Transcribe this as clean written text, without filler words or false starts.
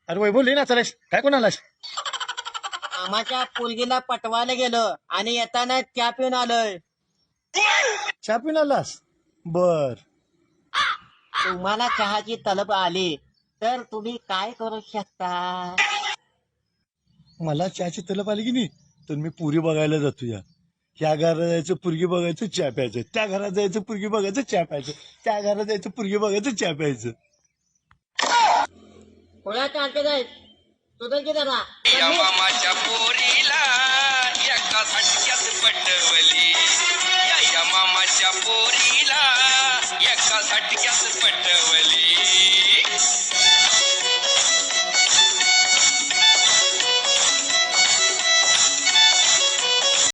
अरे वैभव लिहिना चालेस काय कोणालास? मामाच्या पोलगीला पटवायला गेलो आणि येताना चहा पिऊन आलोय. चहा पिऊन आलास? बर. तुम्हाला चहाची तलब आली तर तुम्ही काय करू शकता? मला चहाची तलप आली की नाही तर मी पुरी बघायला जातो. ह्या घरात जायचं पुरगी बघायचं चहा प्यायचं, त्या घरात जायचं पुरगी बघायचं चहा प्यायचं, त्या घरात जायचं पुरगी बघायचं चहा प्यायचं. कोणाच्या आणते जाईल सुधर की जरा. या मामाच्या पोरीला एका झटक्यात पटवली. या मामाच्या पोरीला एका झटक्यात पटवली.